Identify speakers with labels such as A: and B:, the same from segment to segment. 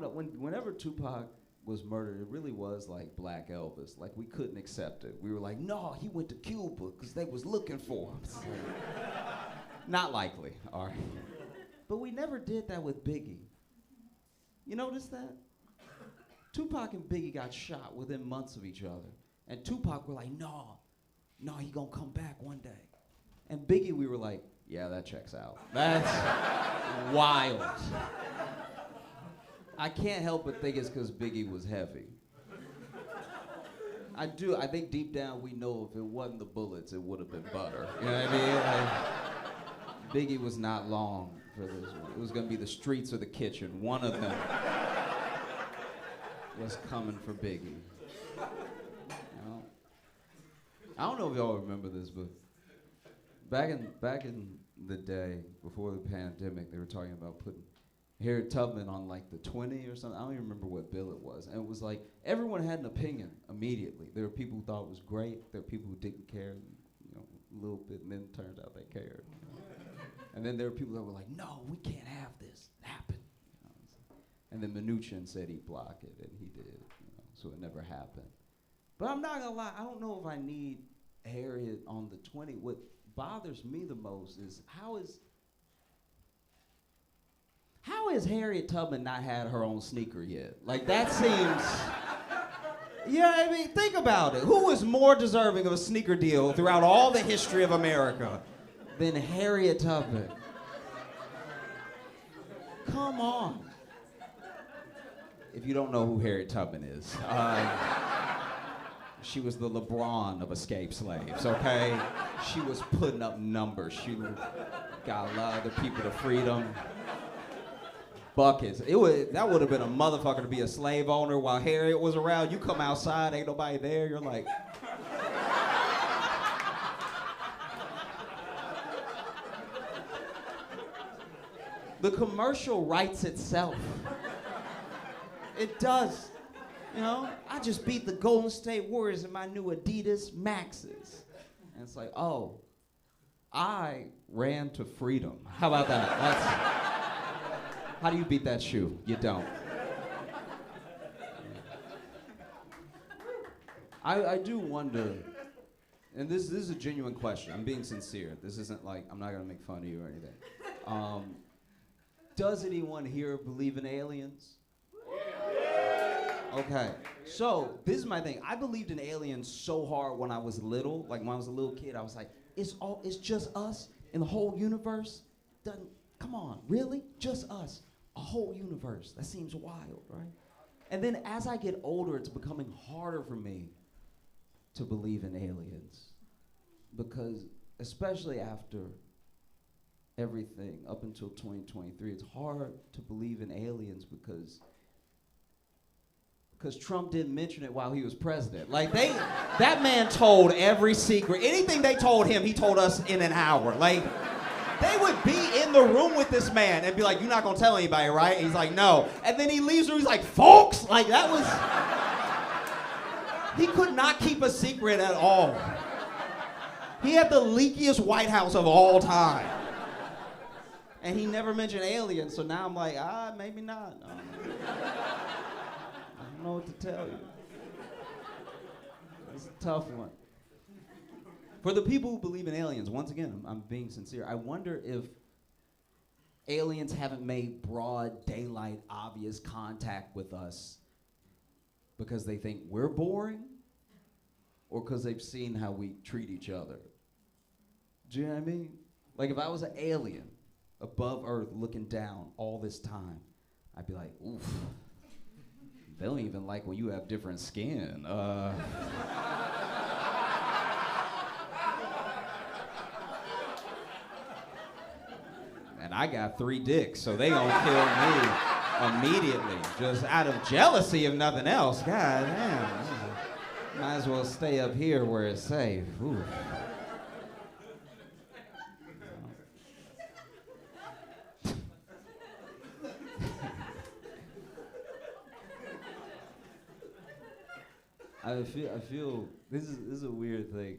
A: don't know. Whenever Tupac was murdered, it really was like Black Elvis. Like, we couldn't accept it. We were like, no, he went to Cuba because they was looking for him. Not likely, all right. But we never did that with Biggie. You notice that? Tupac and Biggie got shot within months of each other. And Tupac were like, no, he gonna come back one day. And Biggie, we were like, yeah, that checks out. That's wild. I can't help but think it's because Biggie was heavy. I think deep down we know if it wasn't the bullets, it would have been butter. You know what I mean? Like, Biggie was not long for this. It was gonna be the streets or the kitchen. One of them was coming for Biggie. You know? I don't know if y'all remember this, but back in the day, before the pandemic, they were talking about putting Harriet Tubman on like the 20 or something. I don't even remember what bill it was. And it was like, everyone had an opinion immediately. There were people who thought it was great. There were people who didn't care, you know, a little bit, and then it turned out they cared. You know? And then there were people that were like, no, we can't have this happen. You know? And then Mnuchin said he'd block it, and he did, you know, so it never happened. But I'm not gonna lie, I don't know if I need Harriet on the 20. What bothers me the most is how has Harriet Tubman not had her own sneaker yet? Like, that seems, yeah, I mean, think about it. Who is more deserving of a sneaker deal throughout all the history of America than Harriet Tubman? Come on. If you don't know who Harriet Tubman is, she was the LeBron of escaped slaves, okay? She was putting up numbers. She got a lot of the people to freedom. Buckets. That would have been a motherfucker to be a slave owner while Harriet was around. You come outside, ain't nobody there. You're like, the commercial writes itself. It does. You know, I just beat the Golden State Warriors in my new Adidas Maxes. And it's like, oh, I ran to freedom. How about that? How do you beat that shoe? You don't. I do wonder, and this is a genuine question. I'm being sincere. This isn't like, I'm not gonna make fun of you or anything. Does anyone here believe in aliens? Okay, so this is my thing. I believed in aliens so hard when I was little. Like, when I was a little kid, I was like, it's just us in the whole universe? Come on, really? Just us? A whole universe? That seems wild, right? And then as I get older, it's becoming harder for me to believe in aliens. Because, especially after everything up until 2023, it's hard to believe in aliens because Trump didn't mention it while he was president. Like, that man told every secret. Anything they told him, he told us in an hour. Like, they would be in the room with this man and be like, you're not gonna tell anybody, right? And he's like, no. And then he leaves and he's like, folks, like, that was, he could not keep a secret at all. He had the leakiest White House of all time. And he never mentioned aliens, so now I'm like, maybe not. I don't know what to tell you. It's a tough one. For the people who believe in aliens, once again, I'm being sincere, I wonder if aliens haven't made broad daylight obvious contact with us because they think we're boring or because they've seen how we treat each other. Do you know what I mean? Like, if I was an alien above Earth looking down all this time, I'd be like, oof, they don't even like when you have different skin. And I got 3 dicks, so they gonna kill me immediately, just out of jealousy if nothing else. God damn. Might as well stay up here where it's safe. Ooh. I feel this is a weird thing.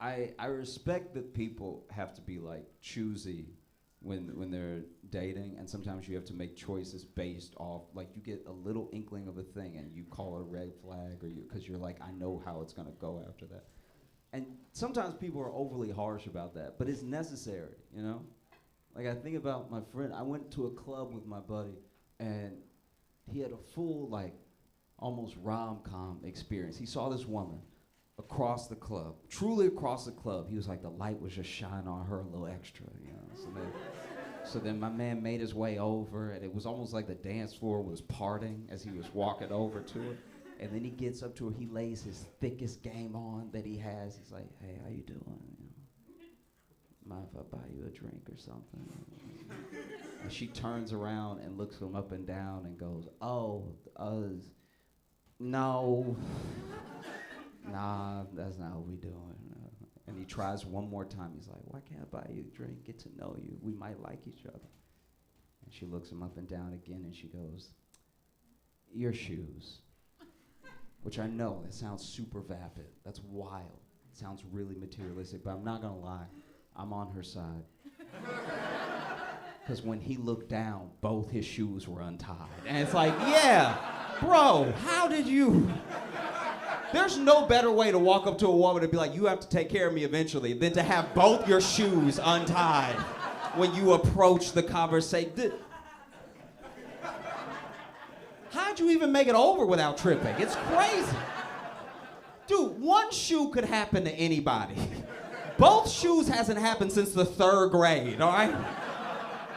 A: I respect that people have to be like choosy when they're dating, and sometimes you have to make choices based off, like you get a little inkling of a thing and you call it a red flag, or because you're like, I know how it's gonna go after that. And sometimes people are overly harsh about that, but it's necessary, you know? Like I think about my friend, I went to a club with my buddy, and he had a full, like, almost rom-com experience. He saw this woman across the club, truly across the club. He was like, the light was just shining on her a little extra, you know? So then my man made his way over, and it was almost like the dance floor was parting as he was walking over to her. And then he gets up to her, he lays his thickest game on that he has. He's like, hey, how you doing? You know, mind if I buy you a drink or something? And she turns around and looks him up and down and goes, oh, no. Nah, that's not what we doing. And he tries one more time. He's like, why can't I buy you a drink? Get to know you. We might like each other. And she looks him up and down again, and she goes, your shoes. Which I know, that sounds super vapid. That's wild. It sounds really materialistic, but I'm not gonna lie. I'm on her side. Because when he looked down, both his shoes were untied. And it's like, yeah, bro, how did you? There's no better way to walk up to a woman and be like, you have to take care of me eventually, than to have both your shoes untied when you approach the conversation. How'd you even make it over without tripping? It's crazy. Dude, one shoe could happen to anybody. Both shoes hasn't happened since the 3rd grade, all right?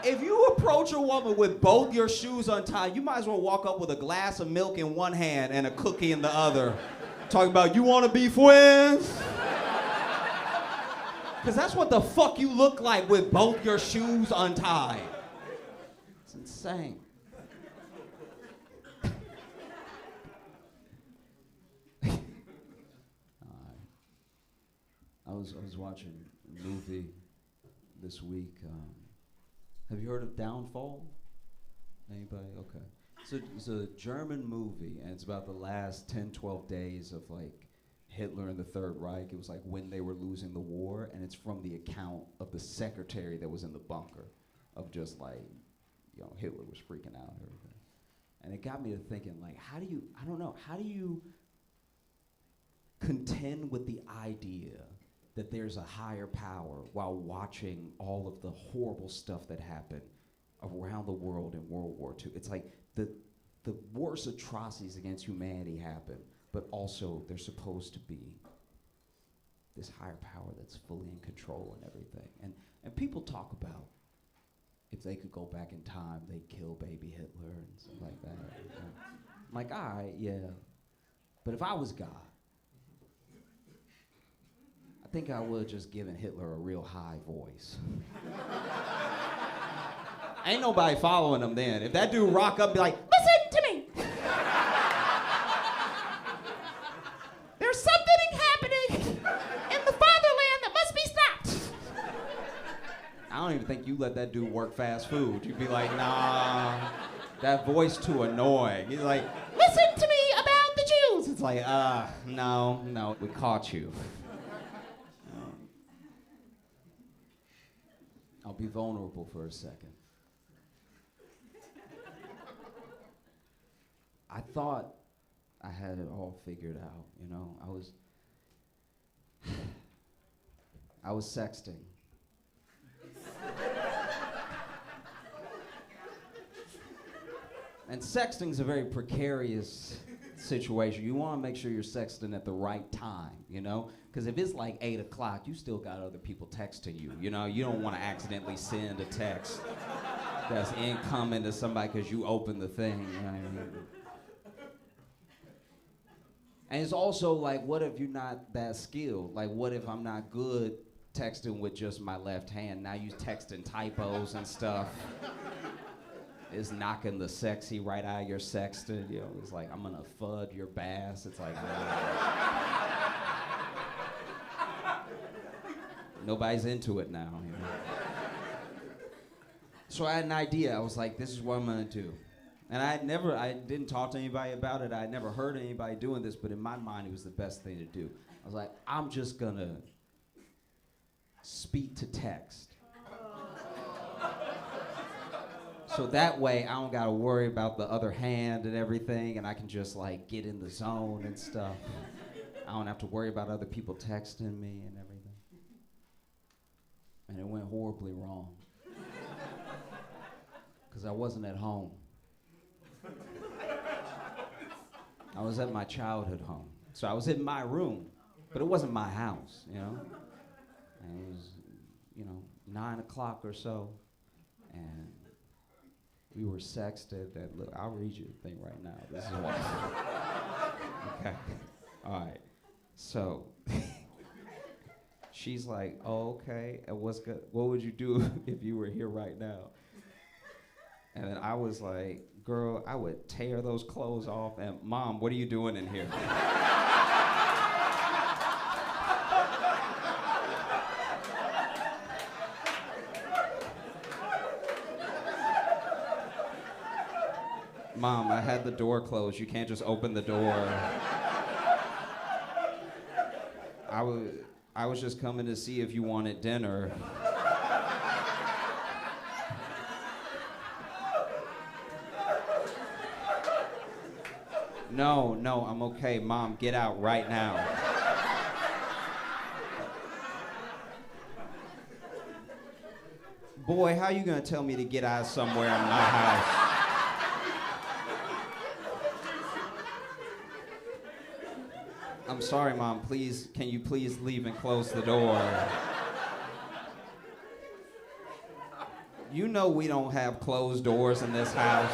A: If you approach a woman with both your shoes untied, you might as well walk up with a glass of milk in one hand and a cookie in the other. Talking about, you wanna be friends? Because that's what the fuck you look like with both your shoes untied. It's insane. I was watching a movie this week. Have you heard of Downfall? Anybody? Okay. It's a German movie, and it's about the last 10, 12 days of like Hitler and the Third Reich. It was like when they were losing the war, and it's from the account of the secretary that was in the bunker, of just like, you know, Hitler was freaking out and everything. And it got me to thinking, like, how do you contend with the idea that there's a higher power while watching all of the horrible stuff that happened around the world in World War II? It's like the worst atrocities against humanity happen, but also there's supposed to be this higher power that's fully in control and everything. And people talk about if they could go back in time, they'd kill baby Hitler and stuff like that. I'm like, all right, yeah. But if I was God, I think I would have just given Hitler a real high voice. Ain't nobody following him then. If that dude rock up and be like, listen to me. There's something happening in the fatherland that must be stopped. I don't even think you let that dude work fast food. You'd be like, nah, that voice too annoying. He's like, listen to me about the Jews. It's like, no, we caught you. I'll be vulnerable for a second. I thought I had it all figured out, you know. I was sexting. And sexting's a very precarious situation. You want to make sure you're sexting at the right time, you know? Because if it's like 8 o'clock, you still got other people texting you, you know? You don't want to accidentally send a text that's incoming to somebody because you opened the thing, you know what I mean? And it's also like, what if you're not that skilled? Like, what if I'm not good texting with just my left hand? Now you texting typos and stuff. It's knocking the sexy right out of your sexting. You know, it's like, I'm gonna fud your bass. It's like, nobody's into it now. You know? So I had an idea. I was like, this is what I'm gonna do. And I didn't talk to anybody about it. I had never heard anybody doing this, but in my mind, it was the best thing to do. I was like, I'm just gonna speak to text. So that way I don't gotta worry about the other hand and everything, and I can just like get in the zone and stuff. I don't have to worry about other people texting me and everything. And it went horribly wrong. Because I wasn't at home. I was at my childhood home. So I was in my room, but it wasn't my house, you know? And it was, 9 o'clock or so, and we were sexted. Look, I'll read you the thing right now. This is what. Okay. All right. So she's like, "Oh, okay. And what's good? What would you do if you were here right now?" And then I was like, "Girl, I would tear those clothes off. And Mom, what are you doing in here?" Mom, I had the door closed. You can't just open the door. I was just coming to see if you wanted dinner. No, I'm okay. Mom, get out right now. Boy, how you gonna tell me to get out somewhere in my house? I'm sorry, Mom, please, can you please leave and close the door? You know we don't have closed doors in this house.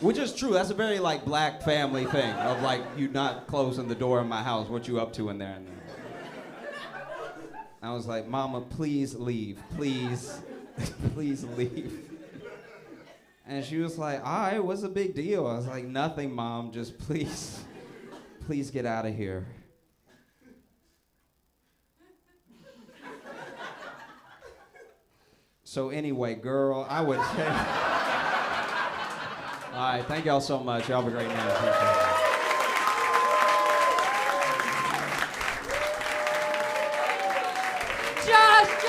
A: Which is true, that's a very like black family thing of like you not closing the door in my house. What you up to in there? I was like, Mama, please leave, please, please leave. And she was like, all right, what's the big deal? I was like, nothing, Mom, just please, please get out of here. So anyway, girl, I would say... All right, thank y'all so much. Y'all have a great night. Josh!